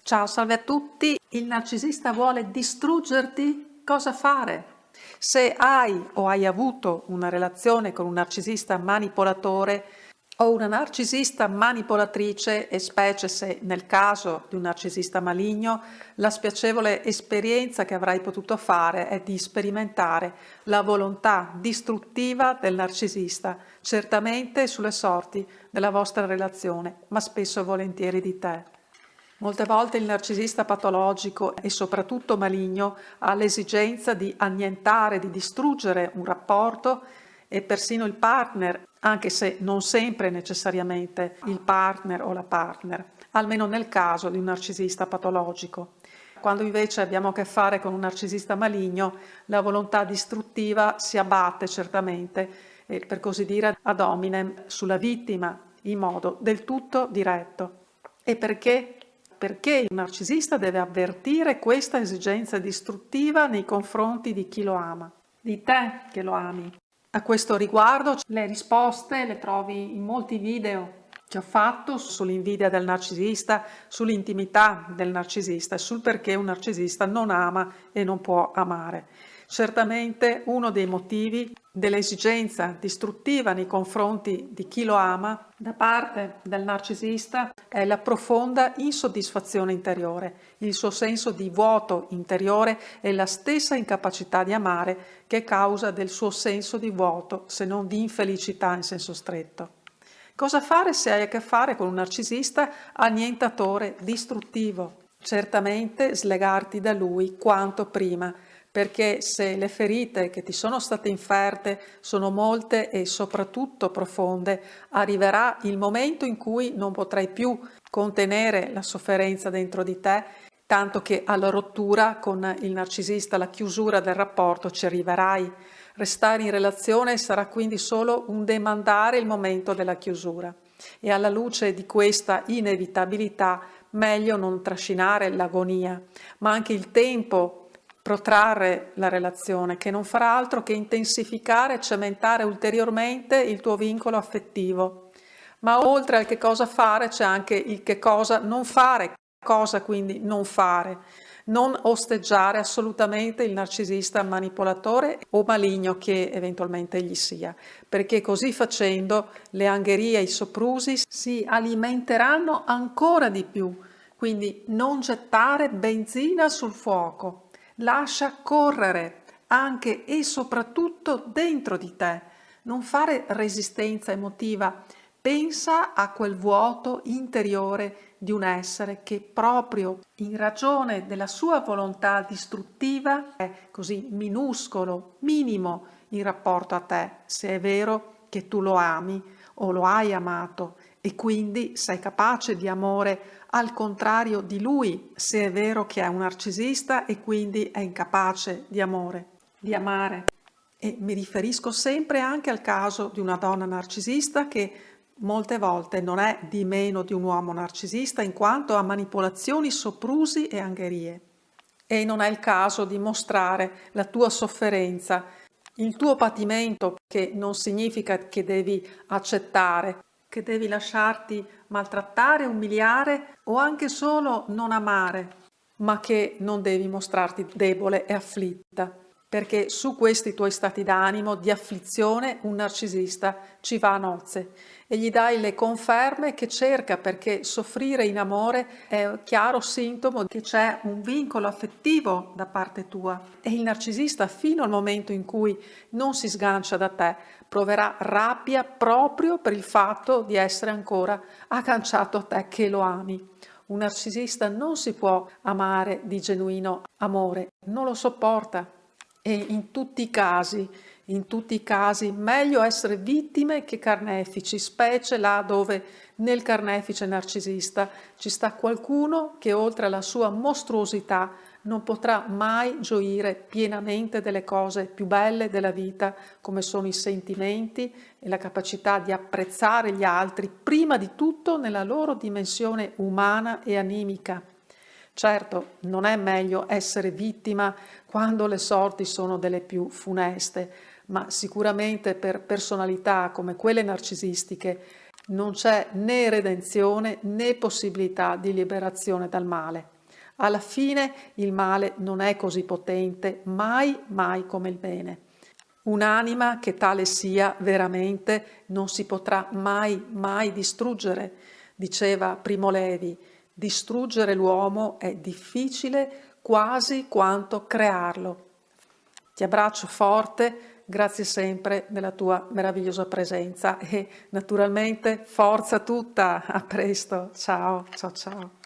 Ciao, salve a tutti. Il narcisista vuole distruggerti? Cosa fare? Se hai o hai avuto una relazione con un narcisista manipolatore o una narcisista manipolatrice, e specie se nel caso di un narcisista maligno, la spiacevole esperienza che avrai potuto fare è di sperimentare la volontà distruttiva del narcisista, certamente sulle sorti della vostra relazione, ma spesso e volentieri di te. Molte volte il narcisista patologico e soprattutto maligno ha l'esigenza di annientare, di distruggere un rapporto e persino il partner, anche se non sempre necessariamente il partner o la partner, almeno nel caso di un narcisista patologico. Quando invece abbiamo a che fare con un narcisista maligno, la volontà distruttiva si abbatte certamente, per così dire, ad hominem sulla vittima in modo del tutto diretto. E perché? Perché il narcisista deve avvertire questa esigenza distruttiva nei confronti di chi lo ama, di te che lo ami. A questo riguardo le risposte le trovi in molti video che ho fatto sull'invidia del narcisista, sull'intimità del narcisista e sul perché un narcisista non ama e non può amare. Certamente uno dei motivi dell'esigenza distruttiva nei confronti di chi lo ama da parte del narcisista è la profonda insoddisfazione interiore, il suo senso di vuoto interiore e la stessa incapacità di amare che è causa del suo senso di vuoto, se non di infelicità in senso stretto. Cosa fare se hai a che fare con un narcisista annientatore, distruttivo? Certamente slegarti da lui quanto prima, perché se le ferite che ti sono state inferte sono molte e soprattutto profonde, arriverà il momento in cui non potrai più contenere la sofferenza dentro di te, tanto che alla rottura con il narcisista, alla chiusura del rapporto ci arriverai. Restare in relazione sarà quindi solo un demandare il momento della chiusura. E alla luce di questa inevitabilità, meglio non trascinare l'agonia, ma anche il tempo protrarre la relazione, che non farà altro che intensificare e cementare ulteriormente il tuo vincolo affettivo. Ma oltre al che cosa fare c'è anche il che cosa non fare, cosa quindi non fare. Non osteggiare assolutamente il narcisista manipolatore o maligno che eventualmente gli sia, perché così facendo le angherie e i soprusi si alimenteranno ancora di più. Quindi non gettare benzina sul fuoco. Lascia correre anche e soprattutto dentro di te. Non fare resistenza emotiva. Pensa a quel vuoto interiore di un essere che proprio in ragione della sua volontà distruttiva è così minuscolo, minimo in rapporto a te, se è vero che tu lo ami o lo hai amato e quindi sei capace di amore al contrario di lui, se è vero che è un narcisista e quindi è incapace di amore, di amare. E mi riferisco sempre anche al caso di una donna narcisista che molte volte non è di meno di un uomo narcisista in quanto ha manipolazioni, soprusi e angherie. E non è il caso di mostrare la tua sofferenza, il tuo patimento, che non significa che devi accettare, che devi lasciarti maltrattare, umiliare o anche solo non amare, ma che non devi mostrarti debole e afflitta, perché su questi tuoi stati d'animo di afflizione un narcisista ci va a nozze e gli dai le conferme che cerca, perché soffrire in amore è un chiaro sintomo che c'è un vincolo affettivo da parte tua e il narcisista fino al momento in cui non si sgancia da te proverà rabbia proprio per il fatto di essere ancora agganciato a te che lo ami. Un narcisista non si può amare di genuino amore, non lo sopporta. E in tutti i casi, meglio essere vittime che carnefici, specie là dove nel carnefice narcisista ci sta qualcuno che oltre alla sua mostruosità non potrà mai gioire pienamente delle cose più belle della vita, come sono i sentimenti e la capacità di apprezzare gli altri, prima di tutto nella loro dimensione umana e animica. Certo, non è meglio essere vittima quando le sorti sono delle più funeste, ma sicuramente per personalità come quelle narcisistiche non c'è né redenzione né possibilità di liberazione dal male. Alla fine il male non è così potente, mai, mai come il bene. Un'anima che tale sia veramente non si potrà mai, mai distruggere, diceva Primo Levi. Distruggere l'uomo è difficile quasi quanto crearlo. Ti abbraccio forte, grazie sempre della tua meravigliosa presenza e naturalmente forza tutta, a presto, ciao, ciao, ciao.